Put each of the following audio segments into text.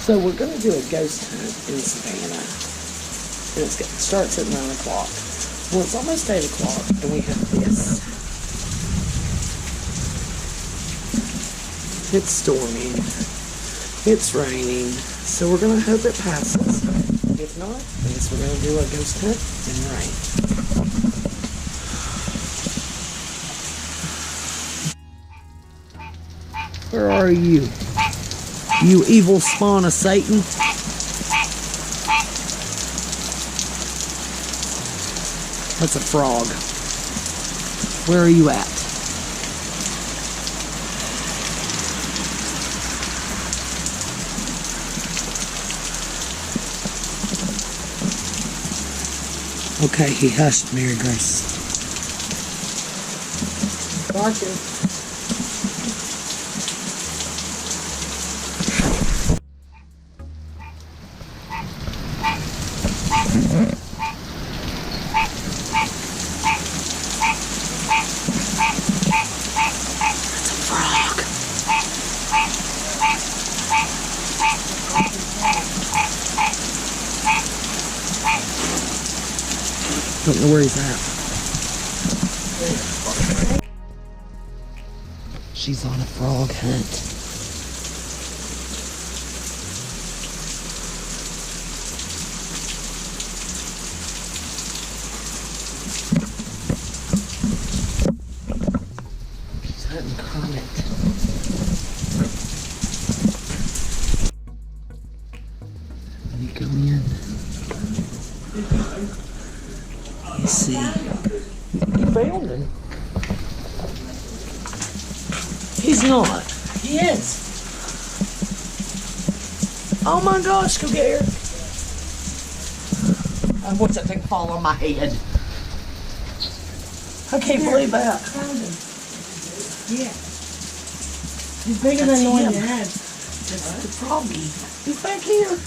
So we're going to do a ghost hunt in Savannah. And it starts at 9 o'clock. Well, it's almost 8 o'clock, and we have this. It's storming. It's raining. So we're going to hope it passes. If not, I guess we're going to do a ghost hunt in rain. Where are you? You evil spawn of Satan. That's a frog. Where are you at? Okay, he hushed, Mary Grace. Barking. Don't know where he's at. She's on a frog hunt. She's hunting Kermit. Let me go in. You see, you found him. He's not. He is. Oh my gosh, go get here. I watched that thing fall on my head. I can't believe that. Found him. Yeah. He's bigger than the one you had. That's the froggy. He's back here.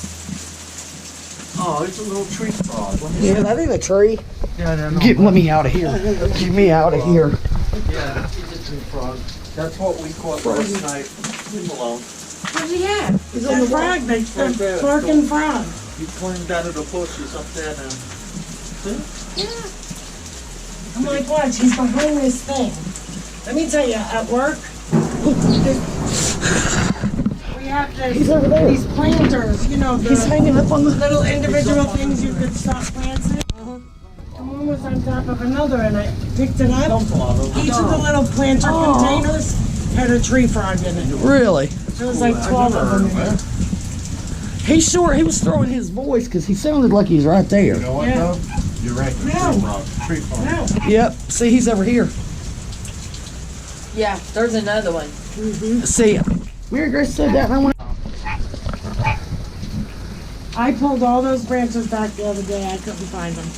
Oh, it's a little tree frog. Yeah, that ain't a tree. Yeah, no, Let me out of here. Get me out of here. Yeah, he's a tree frog. That's what we caught last night. Leave him alone. Where's he at? He's on the frog. The barking frog. He climbed out of the bush. He's up there now. See? Yeah. I'm like, watch, he's behind this thing. Let me tell you, at work, we have He's over there. these planters, you know, He's the hanging up on the... little individual things you could stop planting. And one was on top of another, and I picked it up. Each of the little planter containers had a tree frog in it. Really? There was like 12 of them in there. He's short. He was throwing his voice because he sounded like he's right there. You know what, Yeah. though? You're right. Tree frog. No. Yep. See, he's over here. Yeah, there's another one. See, Mary Grace said that, and I went... I pulled all those branches back the other day. I couldn't find them.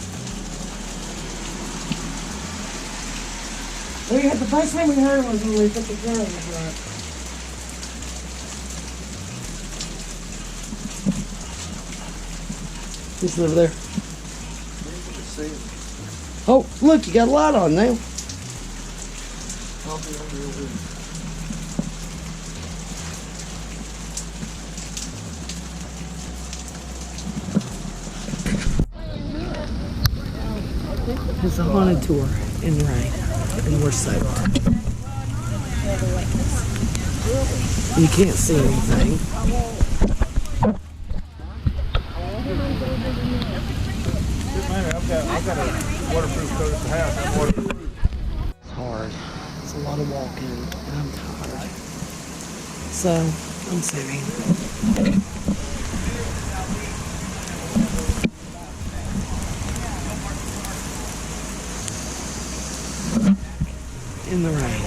The first time we heard it was when we put the carriage up. He's over there. Oh, look, you got a light on now. It's a haunted tour in rain, and we're soaked. You can't see anything. I've got a waterproof coat at the house. I'm waterproof. It's hard. It's a lot of walking, and I'm tired. So, I'm sitting. In the rain.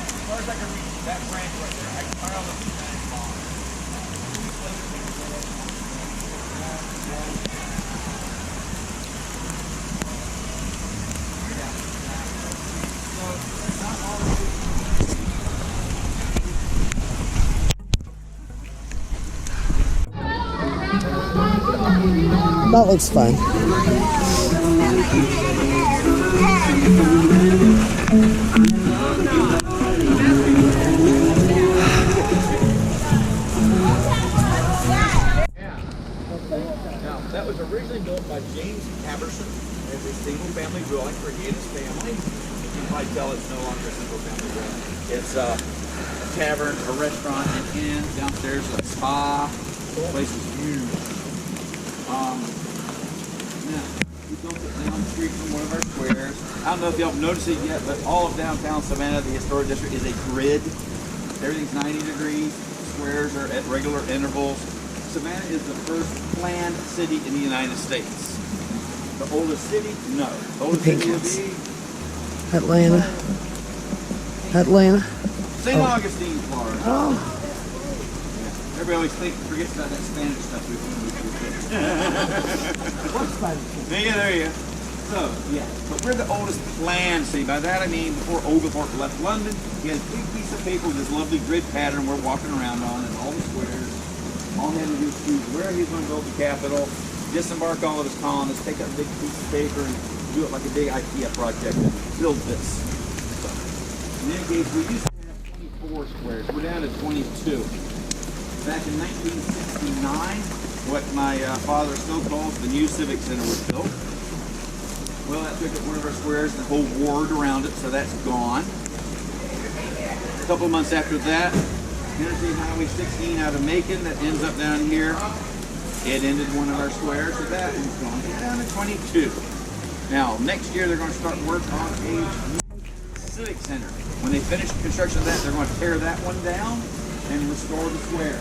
As far as I can reach that branch right there, I can fire all the That looks fun. Now, that was originally built by James Haberson as a single-family dwelling for he and his family. You can probably tell it's no longer a single-family dwelling. It's a tavern, a restaurant, an inn, downstairs a spa. The place is huge. Now, we built it down the street from one of our squares. I don't know if y'all have noticed it yet, but all of downtown Savannah, the historic district, is a grid. Everything's 90 degrees. Squares are at regular intervals. Savannah is the first planned city in the United States. The oldest city? No. The oldest city would be Atlanta. Atlanta. St. Augustine, Florida. Oh. Yeah. Everybody always forgets about that Spanish stuff we What's Spanish? Yeah, there you go. So, yeah. But we're the oldest planned city. By that I mean before Oglethorpe left London, he had a big piece of paper with this lovely grid pattern we're walking around on and all the squares. All he had to do was choose where he was going to build the Capitol, disembark all of his colonists, take out a big piece of paper and do it like a big IKEA project and build this. So, in any case, we used to have 24 squares. We're down to 22. Back in 1969, what my father still calls the new Civic Center was built. Well, that took up one of our squares, the whole ward around it, so that's gone. A couple of months after that, Interstate Highway 16 out of Macon that ends up down here. It ended one of our squares, so that one's gone. We're down to 22. Now, next year they're going to start work on a new Civic Center. When they finish construction of that, they're going to tear that one down and restore the square.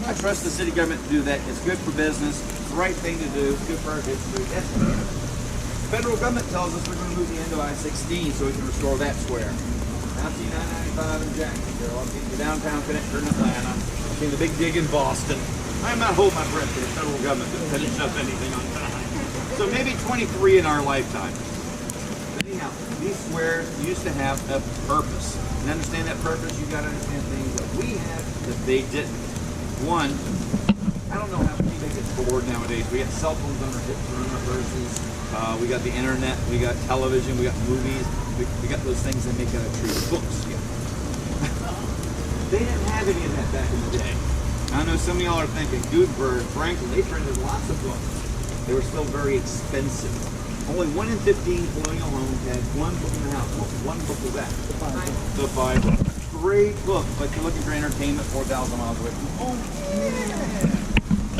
I trust the city government to do that. It's good for business. It's the right thing to do. It's good for our history. That's good. The federal government tells us we're going to move the end of I-16 so we can restore that square. I've seen I-95 in Jacksonville. I've seen the downtown connector in Atlanta. I've seen the big dig in Boston. I'm not holding my breath for the federal government to finish up anything on time. So maybe 23 in our lifetime. But anyhow, these squares used to have a purpose. And understand that purpose, you got to understand things that we have that they didn't. One, I don't know how many they get bored nowadays. We got cell phones on our hips or on our purses. We got the internet. We got television. We got movies. We got those things that make true books. Yeah. They didn't have any of that back in the day. I know some of y'all are thinking, Gutenberg, Franklin, they printed lots of books. They were still very expensive. Only 1 in 15 colonial homes had one book in the house. What one book was that? The Bible. Great book, but you're looking for entertainment 4,000 miles away from home. Yeah.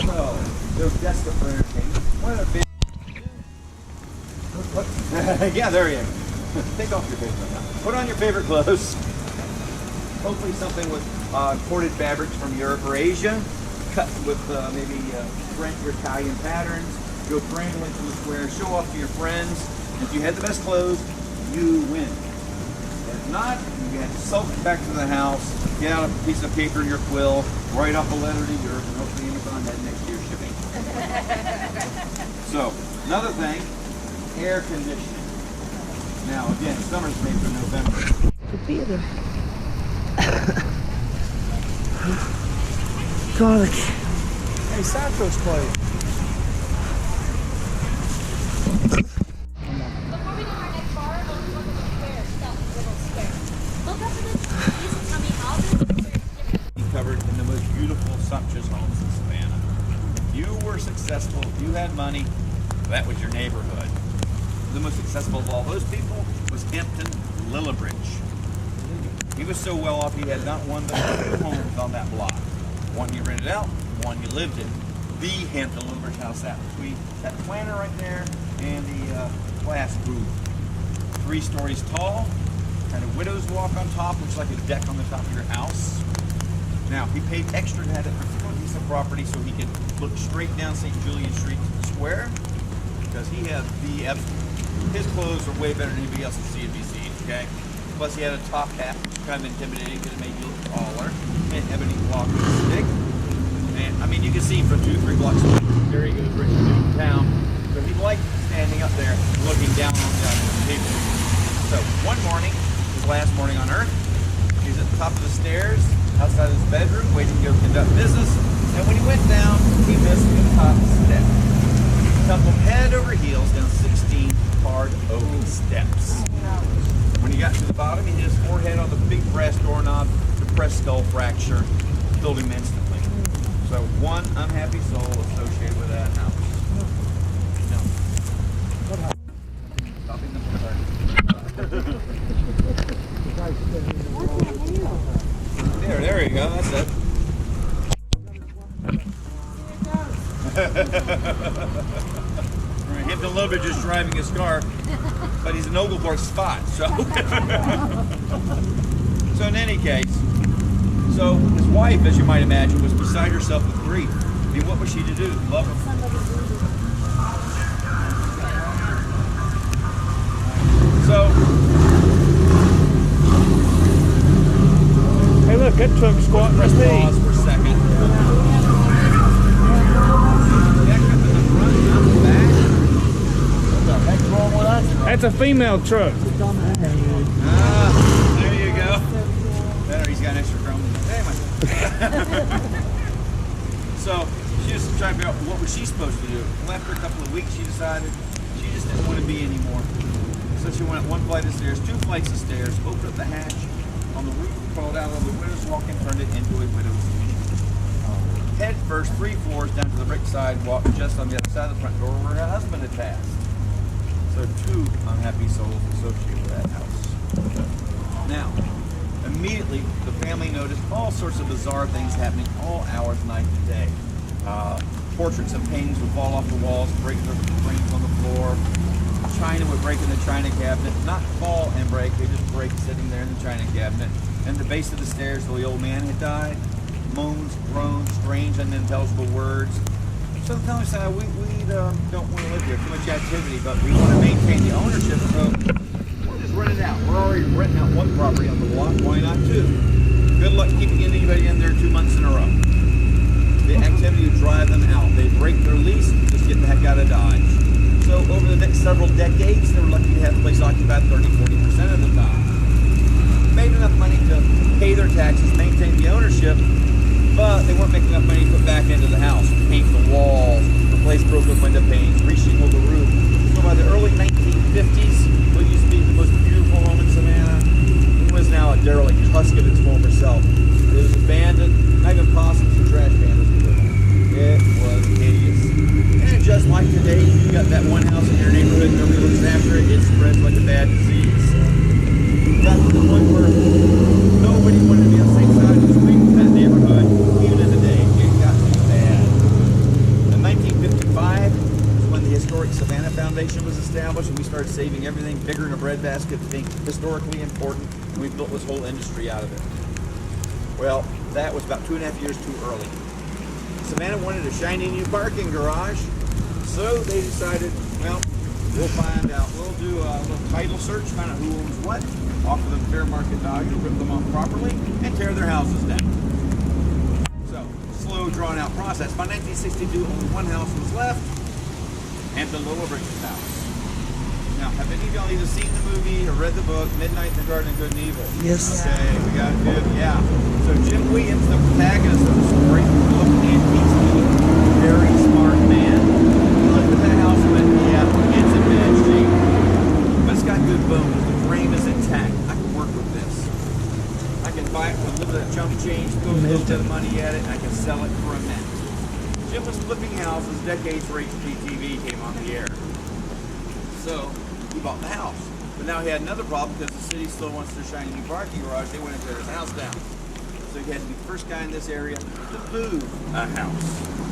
So, they're desperate for entertainment. What a big... Yeah, there you go. Take off your favorite. Put on your favorite clothes. Hopefully something with corded fabrics from Europe or Asia, cut with maybe French or Italian patterns. Go perambulate to the square, show off to your friends. If you had the best clothes, you win. If not, you have to sulk back to the house, get out a piece of paper in your quill, write off a letter to Europe, and hopefully Amazon had next year's shipping. So, another thing, air conditioning. Now, again, summer's made for November. The theater. Garlic. Hey, Santos played. Before we go to our next bar, we'll look at the square, that little square. Look up at the trees and tell me how this square is different. Covered in the most beautiful, sumptuous homes in Savannah. If you were successful, if you had money, that was your neighborhood. The most successful of all those people was Hampton Lillibridge. He was so well off, he had not one but two homes on that block. One he rented out, one he lived in. The Hampton Lillibridge house sat between that planter right there and the glass booth. 3 stories tall, kind of widow's walk on top, looks like a deck on the top of your house. Now, he paid extra to have that particular piece of property so he could look straight down St. Julian Street to the square, because he had his clothes were way better than anybody else in CNBC, okay? Plus he had a top hat, which was kind of intimidating because it made you look taller, and ebony walking stick. And I mean, you can see from 2-3 blocks away, there he goes, right into town. So he liked standing up there, looking down on the people. So one morning, his last morning on Earth, he's at the top of the stairs, outside his bedroom, waiting to go conduct business, And when he went down, he missed the top step. Tumbled head over heels down 16 hard oak steps. When he got to the bottom, he hit his forehead on the big brass doorknob, depressed skull fracture, killed him instantly. So one unhappy soul associated with that house. No. Stopping the there you go, that's it. Him a little bit just driving his car, but he's an Oglethorpe spot, so. So in any case, so his wife, as you might imagine, was beside herself with grief. I mean, what was she to do? Love him. So. Hey look, that truck's squatting Press with me. pause for a second. That's a female truck. There you go. Better, he's got an extra chrome. Anyway. So she just tried to figure out what was she supposed to do. Well, after a couple of weeks, she decided she just didn't want to be anymore. So she went up one flight of stairs, 2 flights of stairs, opened up the hatch on the roof, crawled out of the widow's walk and turned it into a widow's kitchen. Head first, 3 floors down to the brick sidewalk, just on the other side of the front door where her husband had passed. So 2 unhappy souls associated with that house. Now, immediately the family noticed all sorts of bizarre things happening all hours, night and day. Portraits and paintings would fall off the walls, break the frames on the floor. China would break in the china cabinet, not fall and break, they just break sitting there in the china cabinet. And the base of the stairs where the old man had died, moans, groans, strange and unintelligible words. So the family said, we don't want to live here, too much activity, but we want to maintain the ownership, so we'll just rent it out. We're already renting out 1 property on the block, why not 2? Good luck keeping anybody in there 2 months in a row. The activity would drive them out. They break their lease, just get the heck out of Dodge. So over the next several decades, they were lucky to have the place occupied 30-40% of the time. Made enough money to pay their taxes, maintain the ownership, but they weren't making enough money to put back into the house, paint the walls, replace broken window panes, reshingle the roof. So by the early 1950s, what used to be the most beautiful home in Savannah, it was now a derelict husk of its former self. It was abandoned, not even possums and trash cans would live on. It was hideous. And just like today, you got that one house in your neighborhood, nobody looks after it, it spreads like a bad disease. Got to the point where nobody wanted to be on the same side of the street in that neighborhood, even in the day. It got too bad. In 1955 was when the historic Savannah Foundation was established, and we started saving everything bigger in a breadbasket, being historically important, and we built this whole industry out of it. Well, that was about 2.5 years too early. Savannah wanted a shiny new parking garage, so they decided, well, we'll find out. We'll do a little title search, find out who owns what, offer them fair market value, rip them off properly, and tear their houses down. So, slow, drawn-out process. By 1962, only 1 house was left, Hampton Lower Bridges house. Now, have any of y'all either seen the movie or read the book, Midnight in the Garden of Good and Evil? Yes. Okay, we got good, yeah. So Jim Williams, the protagonist of the story, looked antiques, very smart man. He looked at that house and went, yeah, it's in bad shape, but it's got good bones. The frame is intact. I can work with this. I can buy it with a little bit of chump change, throw a little bit of money at it, and I can sell it for a mint. Jim was flipping houses decades before HGTV came on the air. So he bought the house. But now he had another problem because the city still wants their shiny new parking garage. They went and tear his house down. So he had to be the first guy in this area to move a house.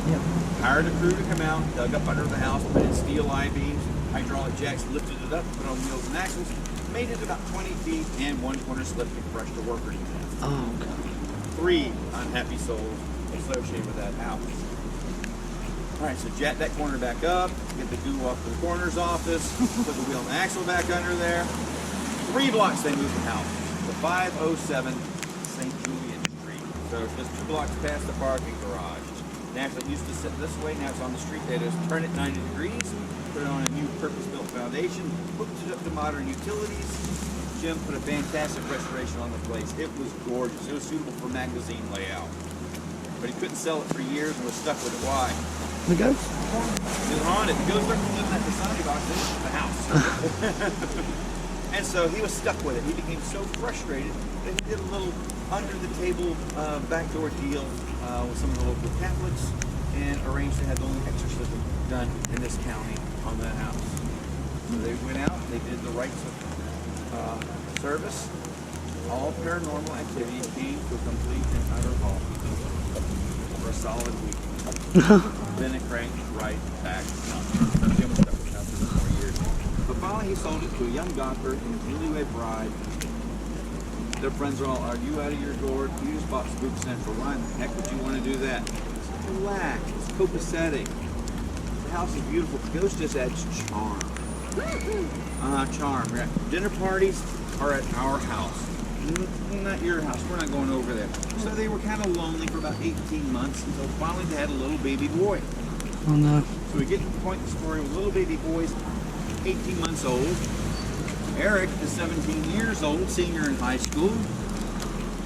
Yep. Hired a crew to come out, dug up under the house, put in steel I-beams, hydraulic jacks, lifted it up, put on wheels and axles, made it about 20 feet, and 1 corner slip to crush the workers to death. Oh, God. 3 unhappy souls associated with that house. All right, so jack that corner back up, get the goo off the coroner's office, put the wheel and axle back under there. 3 blocks they moved the house to 507 St. Julian Street. So it's just 2 blocks past the parking garage. Naturally, it used to sit this way, now it's on the street. They just turn it 90 degrees, put it on a new purpose-built foundation, hooked it up to modern utilities. Jim put a fantastic restoration on the place. It was gorgeous. It was suitable for magazine layout. But but he couldn't sell it for years and was stuck with it. Why? The ghost. It was haunted. The ghost started living at the Sunday box. They went to the house. And so he was stuck with it. He became so frustrated that he did a little under-the-table backdoor deal with some of the local Catholics and arranged to have the only exorcism done in this county on that house. So they went out, they did the rites of service. All paranormal activity came to a complete and utter halt for a solid week. Then it cranked right back up. Jim was stuck with the house for 4 years. But finally he sold it to a young doctor and his newlywed bride. Their friends are all, are you out of your gourd? You just bought Spook Central. Why in the heck would you want to do that? It's relax. It's copacetic. The house is beautiful. The ghost just adds charm. Charm. Yeah. Dinner parties are at our house. Not your house. We're not going over there. So they were kind of lonely for about 18 months until finally they had a little baby boy. Oh no. So we get to the point in the story with little baby boys, 18 months old. Eric is 17 years old, senior in high school.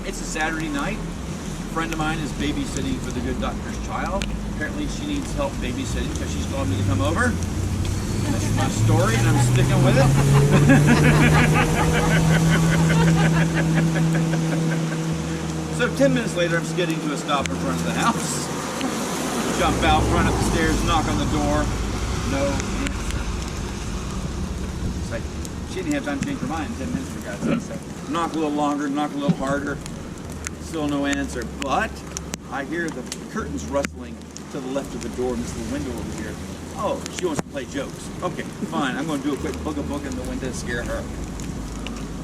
It's a Saturday night. A friend of mine is babysitting for the good doctor's child. Apparently she needs help babysitting because she's told me to come over. That's my story and I'm sticking with it. So 10 minutes later I'm skidding to a stop in front of the house. Jump out, run up the stairs, knock on the door. No answer. It's like, she didn't have time to change her mind in 10 minutes for God's sake. So knock a little longer, knock a little harder. Still no answer. But I hear the curtains rustling to the left of the door and this little window over here. Oh, she wants to play jokes. Okay, fine. I'm going to do a quick booga in the window to scare her.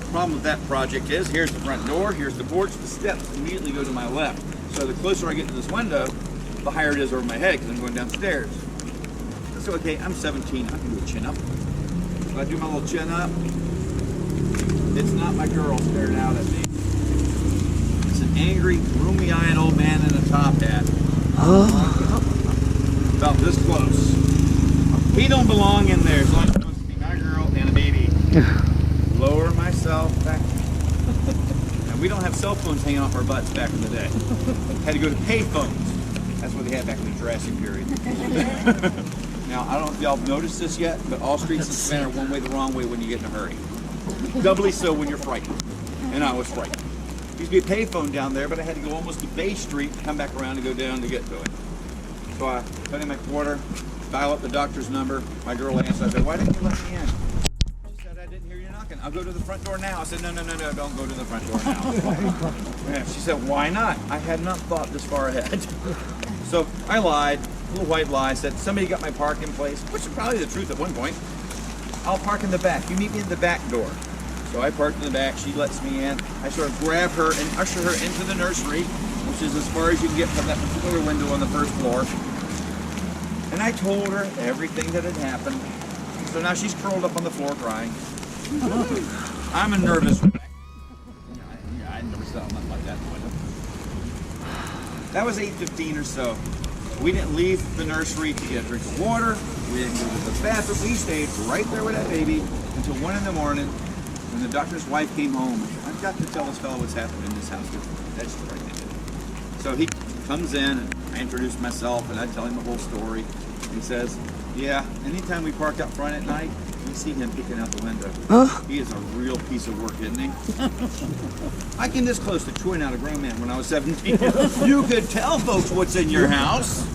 Problem with that project is, here's the front door, here's the porch, the steps immediately go to my left. So the closer I get to this window, the higher it is over my head because I'm going downstairs. So okay, I'm 17, I can do a chin up. So I do my little chin up. It's not my girl staring out at me. It's an angry, roomy-eyed old man in a top hat. About this close. He don't belong in there, so I'm supposed to be my girl and a baby. Lower myself back. And we don't have cell phones hanging off our butts back in the day. Had to go to pay phones. That's what they had back in the Jurassic period. Now, I don't know if y'all have noticed this yet, but all streets in Savannah are one way the wrong way when you get in a hurry. Doubly so when you're frightened. And I was frightened. Used to be a pay phone down there, but I had to go almost to Bay Street, come back around and go down to get to it. So I put in my quarter, dial up the doctor's number. My girl answered. I said, why didn't you let me in? She said, I didn't hear you knocking. I'll go to the front door now. I said, no, don't go to the front door now. Yeah, she said, why not? I had not thought this far ahead. So I lied, a little white lie, said, somebody got my parking place, which is probably the truth at one point. I'll park in the back. You meet me in the back door. So I parked in the back. She lets me in. I sort of grab her and usher her into the nursery, which is as far as you can get from that particular window on the first floor. And I told her everything that had happened. So now she's curled up on the floor crying. I'm a nervous wreck. I never saw nothing like that in the window. That was 8:15 or so. We didn't leave the nursery to get a drink of water. We didn't go to the bathroom. We stayed right there with that baby until 1 in the morning when the doctor's wife came home. I've got to tell this fellow what's happened in this house. That's just right there. So he comes in and I introduce myself and I tell him the whole story. He says, yeah, anytime we park out front at night, we see him peeking out the window. He is a real piece of work, isn't he? I came this close to chewing out a grown man when I was 17. You could tell folks what's in your house.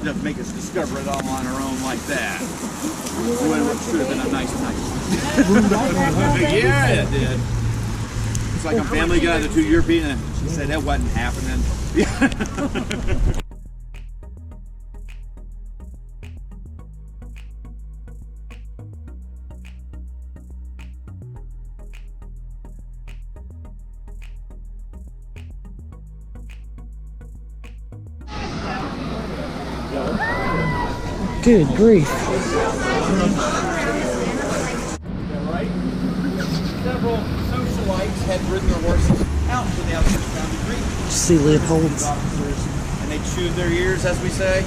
Doesn't make us discover it all on our own like that. Well, it should have been a nice night. Yeah, it did. It's like a family guy, the 2 European, and she said that wasn't happening. Good grief. Right? Several socialites had ridden their horses out to the outskirts of Boundary Creek. See Leopold's. And they chewed their ears, as we say.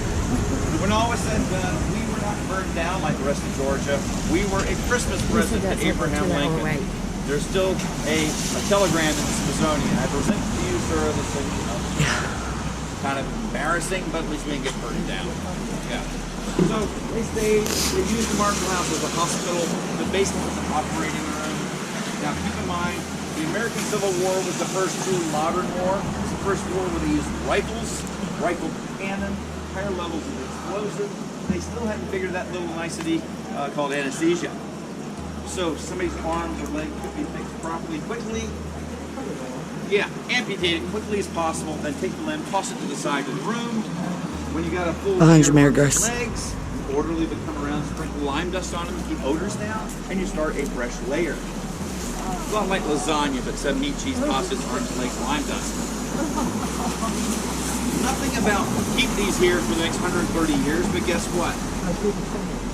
When all was said and done, we were not burned down like the rest of Georgia. We were a Christmas present to Abraham Lincoln. There's still a telegram in the Smithsonian. I present to you, sir, the kind kind of embarrassing, but at least we didn't get burned down. Yeah. So they used the Marshall House as a hospital. The basement was an operating room. Now keep in mind, the American Civil War was the first true modern war. It was the first war where they used rifles, rifled cannon, higher levels of explosives. They still hadn't figured that little nicety called anesthesia. So somebody's arms or leg could be fixed properly, quickly. Yeah, amputate it quickly as possible, then take the limb, toss it to the side of the room. When you got a full Behind you, pair Mary of Grace. legs, you orderly would come around, sprinkle lime dust on them to keep odors down, and you start a fresh layer. It's a lot like lasagna, but instead of meat, cheese, pasta, arms, legs, lime dust. Nothing about keep these here for the next 130 years, but guess what?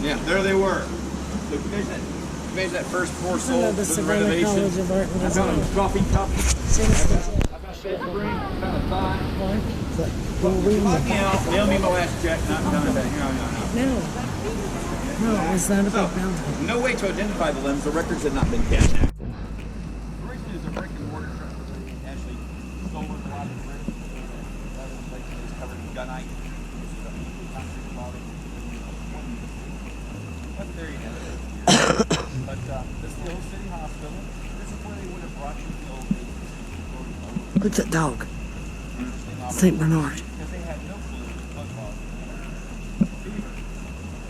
Yeah, there they were. So imagine that first poor soul the for the Savannah renovation. College of Art and I found a Design. coffee cup. I got a bed spring. I found a thigh. Lock me out. Mail me my last check. Not done. No. No, it's not a big mountain. No way to identify the limbs. The records had not been kept. Originally, it was a brick and mortar church. They actually stolen a lot of the bricks. That place was covered in gunite. But there you have it. But this is the old city hospital. This is where they would have brought you in the old days. Look at that dog. St. Bernard. Because they had no clue what caused fever.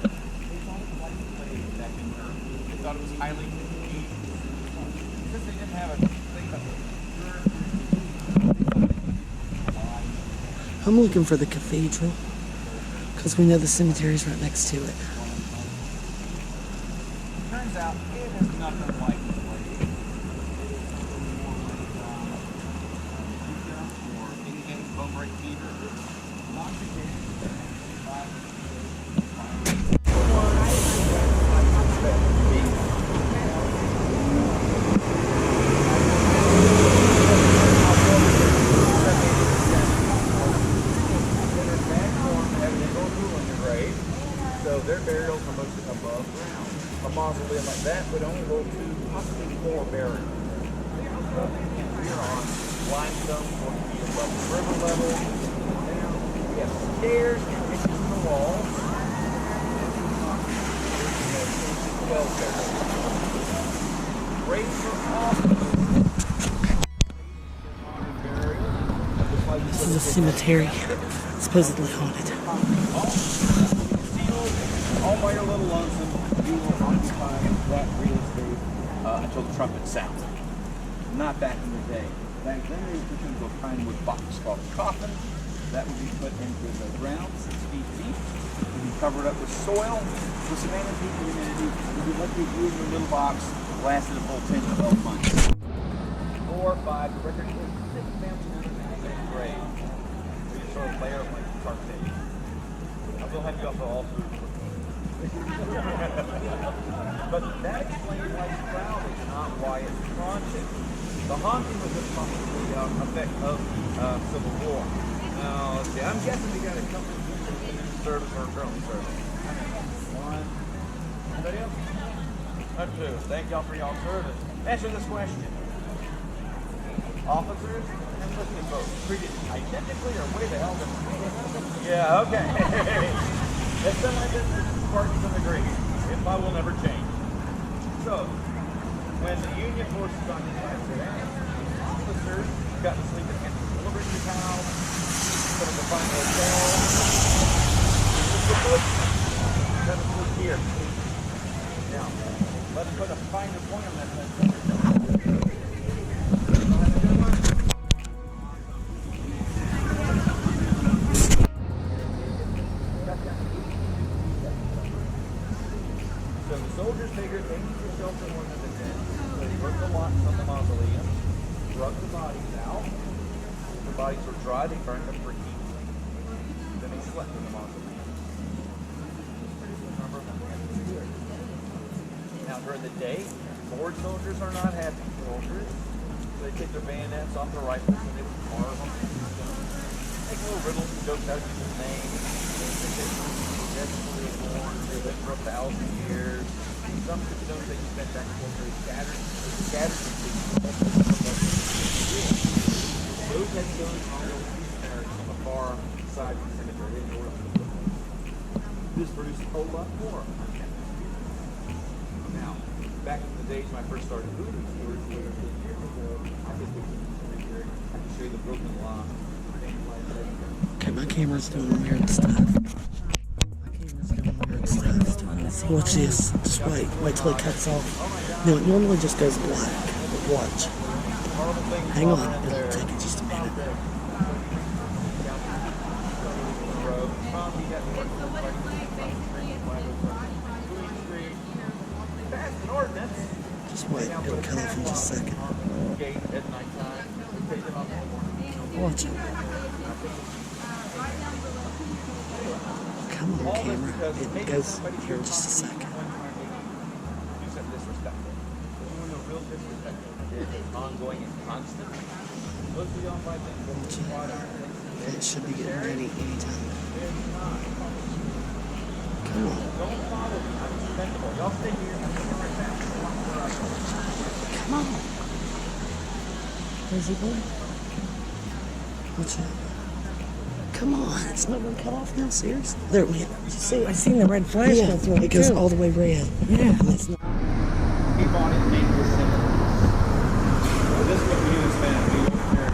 They thought it was like plague back in Europe. They thought it was highly contagious. Because they didn't have a thing about I'm looking for the cathedral because we know the cemetery's right next to it. Turns out it is nothing like the plague. It is something more like or indicating bone break fever. So their burials are mostly above ground. A mausoleum like that would only hold 2, possibly 4 burials. We're on limestone, 40 feet above the river level. Down. We have stairs and niches in the wall. Graves are often This is a cemetery, supposedly haunted. all by your little lonesome, you will occupy that real estate until the trumpet sounds. Not back in the day. Back then they would put you into a pine wood box called a coffin. That would be put into the ground 6 feet deep. It would be covered up with soil. The Savannah heat and humidity would be lucky if you in your little box lasted a full 10 to 12 months. 4 or 5, the record is 6 family members in the same grave. We just sort of layer it like tarp tape. I will have you up for all food. But that explains why it's crowded, not why it's haunted. The haunting was possibly an effect of the Civil War. Now, let's see, I'm guessing we got a couple of people in the service or currently service. One. Anybody else? Not 2. Thank y'all for y'all's service. Answer this question. Officers and listening folks treated identically or way the hell different? Yeah, okay. It's been like this since Spartans and the Greeks. If I will never change. So, when the Union forces on the side of Savannah, officers got to sleep in empty delivery towels, put in the fine hotel. Got to sleep here. Now, let's put a finer point on that. So the soldiers figured they needed to shelter more than the tent. So they broke the locks on the mausoleum, drug the bodies out. The bodies were dry, they burned them for heat. Then they slept in the mausoleum. Now during the day, bored soldiers are not happy soldiers. So they take their bayonets off their rifles and they would carve them. Make little riddles and jokes out of his name. They lived for 1,000 years. Some stones that you spent back and forth very scattered. Those headstones are always married from a far inside the cemetery. This produced a whole lot more on campus. Now, back in the days when I first started moving tours, years ago, I just went to the cemetery. I can show you the broken lawn. Okay, my camera's doing weird stuff. My camera's doing weird stuff. Watch this. Just wait till it cuts off. No, it normally just goes black. But watch. Hang on. It'll take it just a minute. Just wait. It'll cut off in just a second. Watch it. Come on, camera. It goes here in just a second. Ongoing and constant. It should be getting ready anytime. Come on. Come on. Where's he going? Watch out. Come on. It's not going to cut off now. Seriously? There it went. Did you see it? I seen the red flash go through It goes too. all the way red. Yeah. And it's not. He bought it and named it Savannah. This is what we do in Savannah. We work here.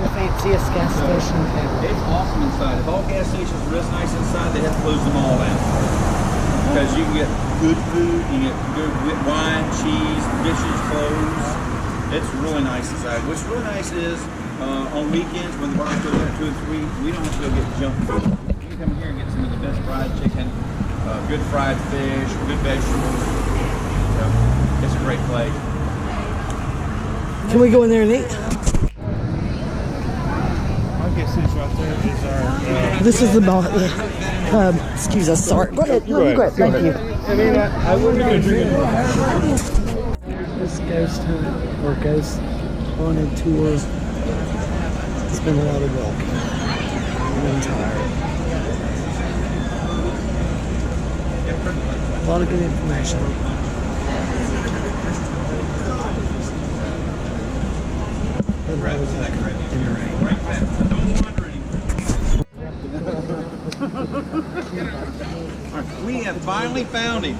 The fanciest gas station. It's awesome inside. If all gas stations were this nice inside, they have to close them all down. Because you can get good food, you get good wine, cheese, dishes, clothes. It's really nice inside. What's really nice is on weekends when the bars go down at 2 and 3, we don't have to go get junk food. You can come here and get some of the best fried chicken, good fried fish, good vegetables. So it's a great place. Can we go in there and eat? I guess this right there is our. This is the excuse us, sorry. Go ahead. No, you go ahead. Thank you. I mean, I wouldn't even drink it. This ghost hunt or ghost haunted tour. It's been a lot of walking. I'm tired. A lot of good information. We have finally found him.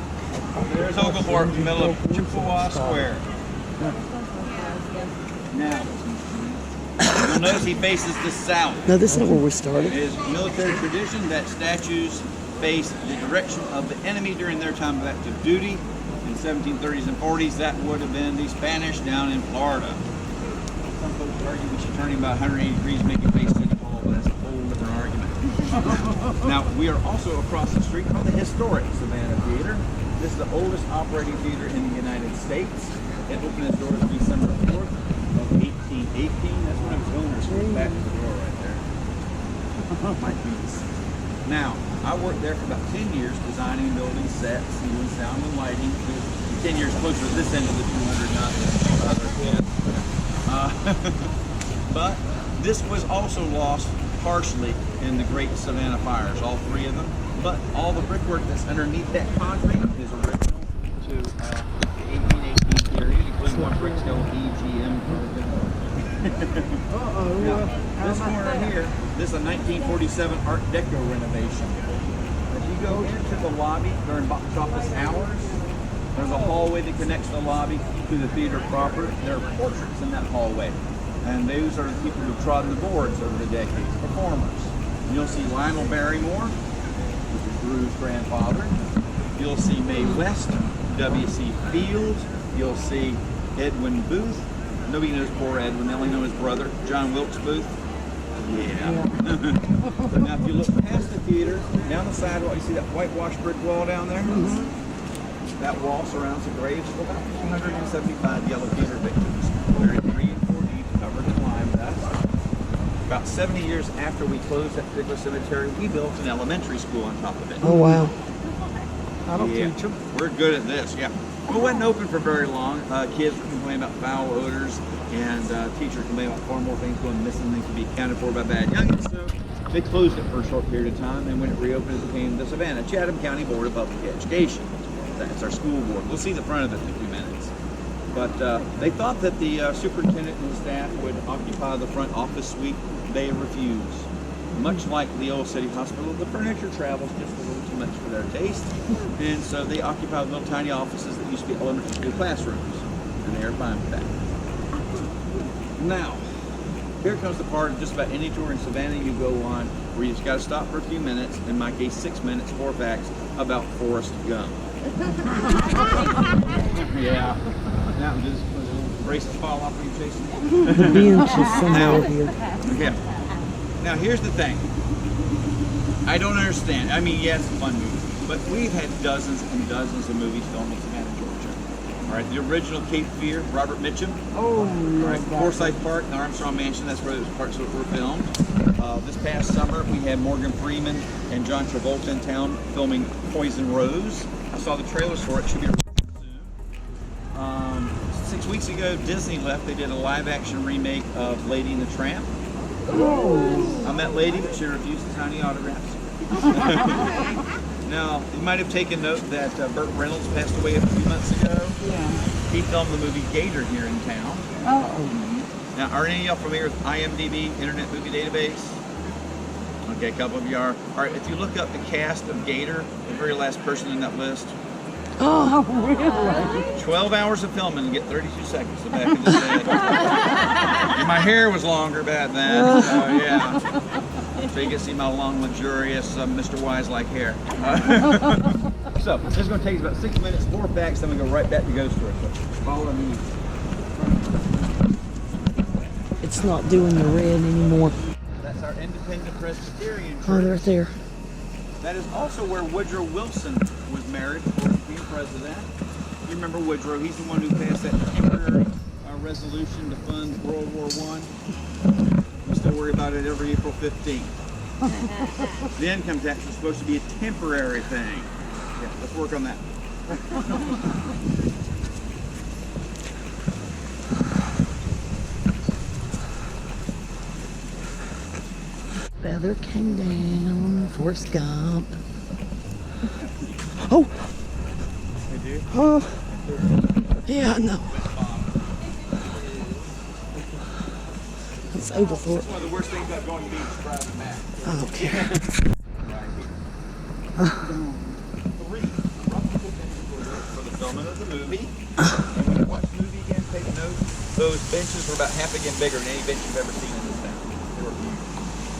There's Oglethorpe in the middle of Chippewa Square. Now, you'll notice he faces the south. No, this isn't where we It started. is military tradition that statues face the direction of the enemy during their time of active duty. In 1730s and 40s, that would have been the Spanish down in Florida. Some folks argue we should turn him about 180 degrees, make him face City Hall, but that's a whole different argument. Now, we are also across the street from the historic Savannah Theater. This is the oldest operating theater in the United States. It opened its doors December 4th of 1818. That's when it was owners. Back to the door right there. My piece. Now, I worked there for about 10 years designing and building sets, doing sound and lighting. 10 years closer to this end of the 200, not the other end. But this was also lost partially in the Great Savannah fires, all three of them. But all the brickwork that's underneath that concrete is original to the 1818 period, including one brick still EGM. Now, this corner here, this is a 1947 Art Deco renovation. If you go into the lobby during box office hours, there's a hallway that connects the lobby to the theater proper. There are portraits in that hallway. And those are the people who trodden the boards over the decades, performers. You'll see Lionel Barrymore, which is Drew's grandfather. You'll see Mae West, W.C. Fields. You'll see Edwin Booth. Nobody knows poor Edwin, they only know his brother, John Wilkes Booth. Yeah. So now if you look past the theater, down the sidewalk, you see that whitewashed brick wall down there? That wall surrounds the graves of about 275 yellow theater victims. Buried 3 and 4 deep, covered in lime dust. About 70 years after we closed that particular cemetery, we built an elementary school on top of it. Oh, wow. That'll Yeah, teach them. we're good at this, yeah. We wasn't open for very long. Kids were complaining about foul odors, and teachers complaining about far more things going missing than could be accounted for by bad youngins. So they closed it for a short period of time, and when it reopened, it became the Savannah Chatham County Board of Public Education. That's our school board. We'll see the front of it in a few minutes. But they thought that the superintendent and the staff would occupy the front office suite. They refused. much like the old city hospital, the furniture travels just a little too much for their taste. And so they occupy little tiny offices that used to be elementary school classrooms. And they are fine with that. Now, here comes the part of just about any tour in Savannah you go on where you just got to stop for a few minutes, in my case 6 minutes, 4 facts about Forrest Gump. Yeah. Now, just braces fall off when you're chasing The bench is somewhere here. Yeah. Now, here's the thing. I don't understand. I mean, yeah, it's a fun movie, but we've had dozens and dozens of movies filmed in Savannah, Georgia. All right, the original Cape Fear, Robert Mitchum. Oh, All right, Forsyth Park, the Armstrong Mansion, that's where those parts were filmed. This past summer, we had Morgan Freeman and John Travolta in town filming Poison Rose. I saw the trailers for it. Should be soon. 6 weeks ago, Disney left. They did a live-action remake of Lady and the Tramp. I met Lady, but she refused to sign any autographs. Now, you might have taken note that Burt Reynolds passed away a few months ago. Yeah. He filmed the movie Gator here in town. Oh. Now, are any of y'all familiar with IMDb, Internet Movie Database? Okay, a couple of you are. All right, if you look up the cast of Gator, the very last person in that list, Oh, really? 12 hours of filming and get 32 seconds of back in the day. And my hair was longer back then, so yeah. So you can see my long, luxurious Mr. Wise-like hair. So, this is going to take us about 6 minutes, 4 facts, then we go right back to Ghost Story. So, follow me. It's not doing the red anymore. That's our Independent Presbyterian Church. Oh, they're there. That is also where Woodrow Wilson was married before he became president. You remember Woodrow? He's the one who passed that temporary resolution to fund World War I. We still worry about it every April 15th. The income tax was supposed to be a temporary thing. Yeah, let's work on that. Feather came down, Forrest Gump. Oh! Oh! Yeah, I know. It's Oglethorpe. One of the worst things about going to be is driving back. I don't care. For the filming of the movie. And when you watch the movie again, take note. Those benches were about half again bigger than any bench you've ever seen in this town. They were huge.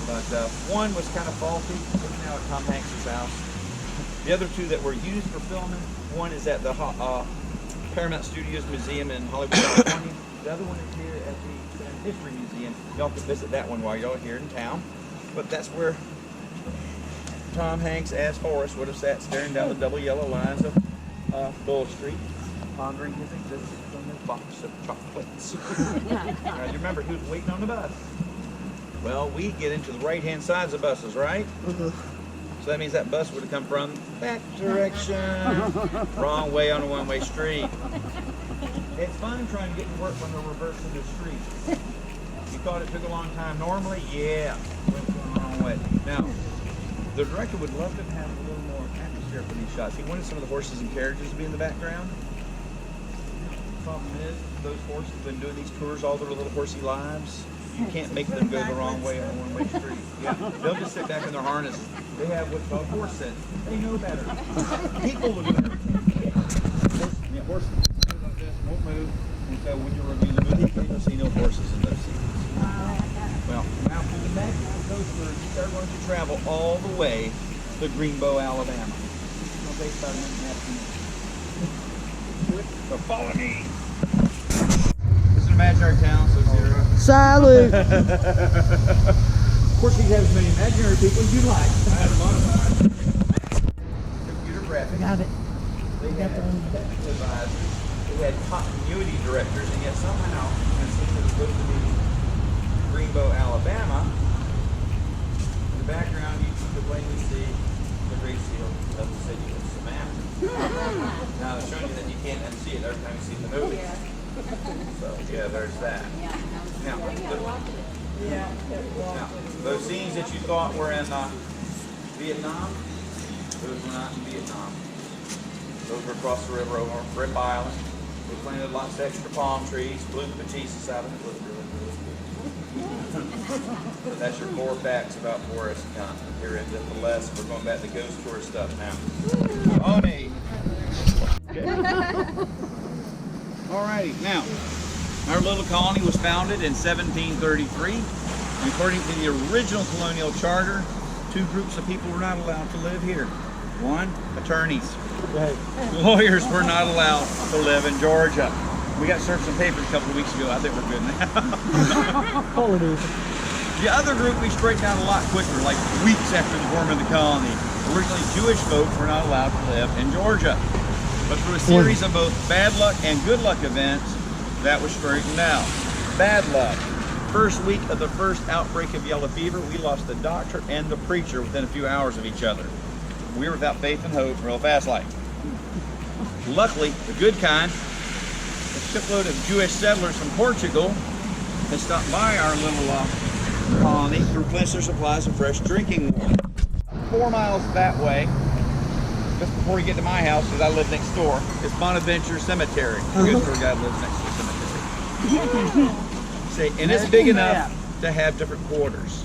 But one was kind of faulty. It's now at Tom Hanks' house. The other two that were used for filming, one is at the Paramount Studios Museum in Hollywood, California. The other one is here at the History Museum. Y'all can visit that one while y'all are here in town. But that's where Tom Hanks as Forrest would have sat staring down the double yellow lines of Bull Street, pondering his existence from his box of chocolates. Now, you remember he was waiting on the bus. Well, we get into the right-hand sides of buses, right? So that means that bus would have come from that direction. Wrong way on a one-way street. It's fun trying to get to work when they're reversing the street. You thought it took a long time normally? Yeah. Went the wrong way. Now, the director would love to have a little more atmosphere for these shots. He wanted some of the horses and carriages to be in the background. The problem is, those horses have been doing these tours all their little horsey lives. You can't make them go the wrong way on a one-way street. Yeah, they'll just sit back in their harness. They have what's called horse sense. They know better. People will do better. Horses like this won't move. And so when you review the movie, you'll see no horses in those scenes. Well, now for the background coasters, they're going to travel all the way to Greenbow, Alabama. It's going to take about a minute and a half minutes. So follow me. This is an imaginary town, so zero. Salute! Of course, you have as many imaginary people as you like. I had a lot of fun. Computer graphics. Got it. They had technical advisors. They had continuity directors, and yet somehow, and since it was supposed to be Greenbow, Alabama, in the background you can plainly see the Great Seal of the city of Savannah. Now, they're showing you that you can't unsee it every time you see the movie. So, yeah, there's that. Now, those scenes that you thought were in Vietnam, those were not in Vietnam. Those were across the river over Rip Island. They planted lots of extra palm trees, blew the bejesus out of it. It looked really, really good. That's your 4 facts about Forrest Gump. Here in just the less. We're going back to ghost tour stuff now. On me. Alrighty, now, our little colony was founded in 1733. And according to the original colonial charter, 2 groups of people were not allowed to live here. 1, attorneys. Right. Lawyers were not allowed to live in Georgia. We got served some papers a couple of weeks ago. I think we're good now. Holidays. The other group we straightened out a lot quicker, like weeks after the forming of the colony. Originally, Jewish folks were not allowed to live in Georgia. But through a series of both bad luck and good luck events, that was straightened out. Bad luck. First week of the first outbreak of yellow fever, we lost the doctor and the preacher within a few hours of each other. We were without faith and hope, real fast like. Luckily, the good kind, a shipload of Jewish settlers from Portugal had stopped by our little colony to replenish their supplies of fresh drinking water. 4 miles that way, just before you get to my house, because I live next door, is Bonaventure Cemetery. A good tour guide lives next to the cemetery. See, and it's big enough to have different quarters.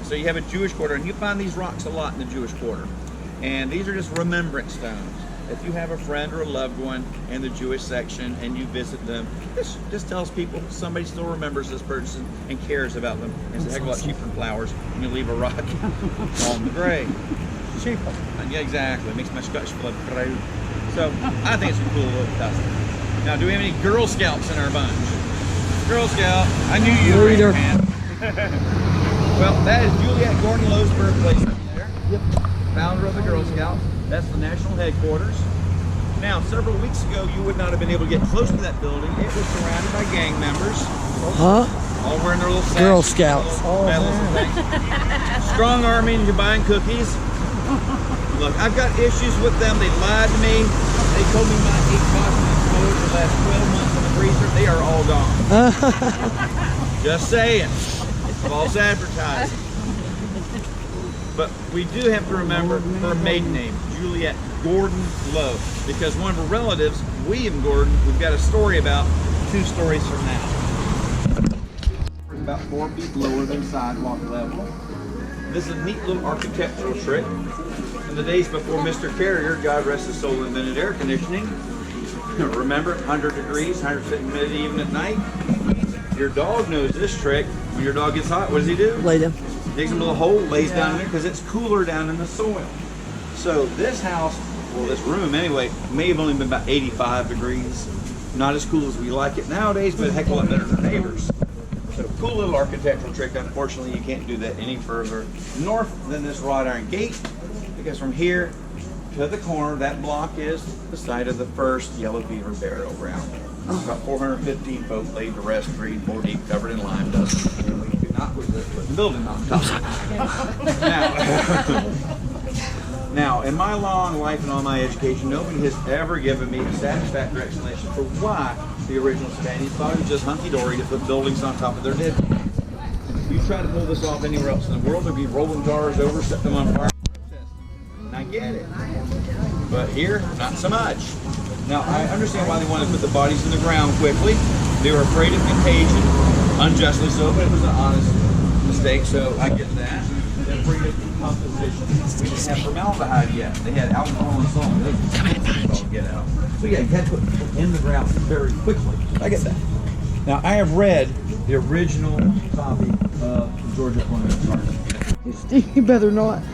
So you have a Jewish quarter, and you find these rocks a lot in the Jewish quarter. And these are just remembrance stones. If you have a friend or a loved one in the Jewish section and you visit them, this just tells people somebody still remembers this person and cares about them. It's a heck of a lot cheaper than flowers when you leave a rock on the grave. Cheaper. Yeah, exactly. It makes my Scottish blood proud. So I think it's a cool little custom. Now, do we have any Girl Scouts in our bunch? Girl Scout. I knew you were a man. Well, that is Juliette Gordon Lowe's birthplace up there. Yep. Founder of the Girl Scouts. That's the national headquarters. Now, several weeks ago, you would not have been able to get close to that building. It was surrounded by gang members. Huh? All wearing their little sacks, Girl Scouts. medals and things. Strong army and you're buying cookies. Look, I've got issues with them. They lied to me. They told me my 8 boxes of clothes the last 12 months in the freezer. They are all gone. Just saying. False advertising. But we do have to remember her maiden name, Juliette Gordon Lowe, because one of her relatives, William Gordon, we've got a story about 2 stories from now. It's about 4 feet lower than sidewalk level. This is a neat little architectural trick. In the days before Mr. Carrier, God rest his soul, invented air conditioning. Remember, 100 degrees, 100% humidity even at night. Your dog knows this trick. When your dog gets hot, what does he do? Lay down. Digs a little hole, lays down in there because it's cooler down in the soil. So this house, well, this room anyway, may have only been about 85 degrees. Not as cool as we like it nowadays, but a heck of a lot better than neighbors. So cool little architectural trick. Unfortunately, you can't do that any further north than this wrought iron gate, because from here to the corner, that block is the site of the first yellow fever burial ground. About 415 folk laid to rest, 3 4 deep, covered in lime dust. And we do not put the building on top. Now, in my long life and all my education, nobody has ever given me a satisfactory explanation for why the original Spaniards thought it was just hunky-dory to put buildings on top of their dead. If you try to pull this off anywhere else in the world, there'd be rolling cars over, set them on fire. And I get it. But here, not so much. Now, I understand why they wanted to put the bodies in the ground quickly. They were afraid of contagion, unjustly so, but it was an honest mistake, so I get that. Then for decomposition, we didn't have formaldehyde yet. They had alcohol and salt. Those get out. So yeah, you had to put people in the ground very quickly. I get that. Now, I have read the original copy of the Georgia Colonial Charter. You better not.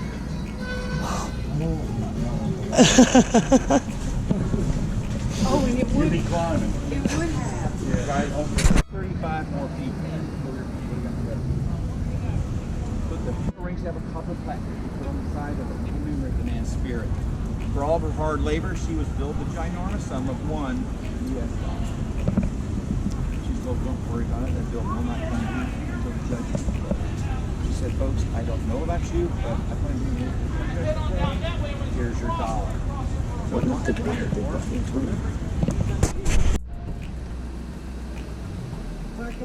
Oh, and it would, Be climbing. it would have. Yeah. Right, over 35 more people. But the rings have a copper plaque put on the side of it to commemorate the man's spirit. For all of her hard labor, she was billed the ginormous sum of $1 US. She told, don't worry about it, that bill will not come due until the judge. She said, folks, I don't know about you, but I plan to do it. Here's your dollar. What not to do here? Park in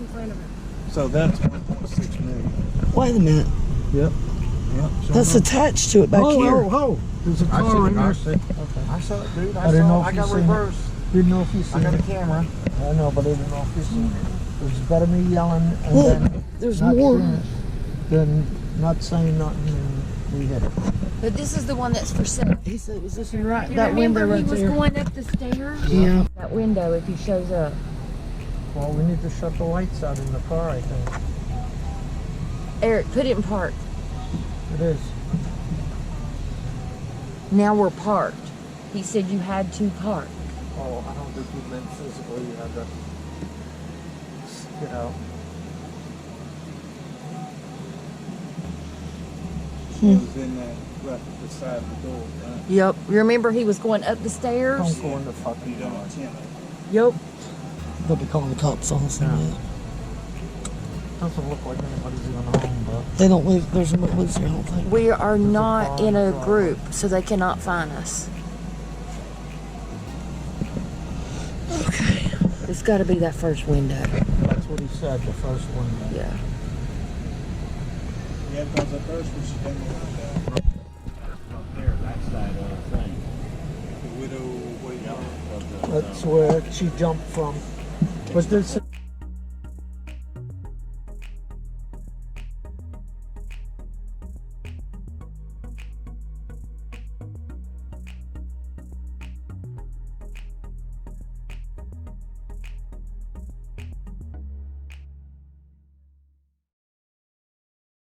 front of it. So that's 1.6 million. Wait a minute. Yep. That's attached to it back here. Oh, there's a car in there. I saw it, dude. I didn't know if I you got seen it. reverse. Didn't know if you I seen got a it. camera. I know, but I didn't know if you seen it. It's better me yelling and Look, then there's not more. seeing it than not saying nothing and we hit it. But this is the one that's for sale. He said, is this right? You That window remember right he was there. going up the stairs? Yeah. That window, if he shows up. Well, we need to shut the lights out in the car, I think. Eric, put it in park. It is. Now we're parked. He said you had to park. Oh, I don't think he meant physically. You had to get out. It was in that right beside the door, right? Yep. You remember he was going up the stairs? Don't go in the fucking You car. don't intend it. Yep. They'll be calling the cops on us. Yeah. Doesn't look like anybody's even home, but They don't live, there's no lives here, I don't think. We are not in a car. group, so they cannot find us. Okay. It's got to be that first window. that's what he said, the first one. Yeah. Yeah, because at first when she came over there, Up there, that side of the thing. the widow, wait, That's where she jumped from. But there's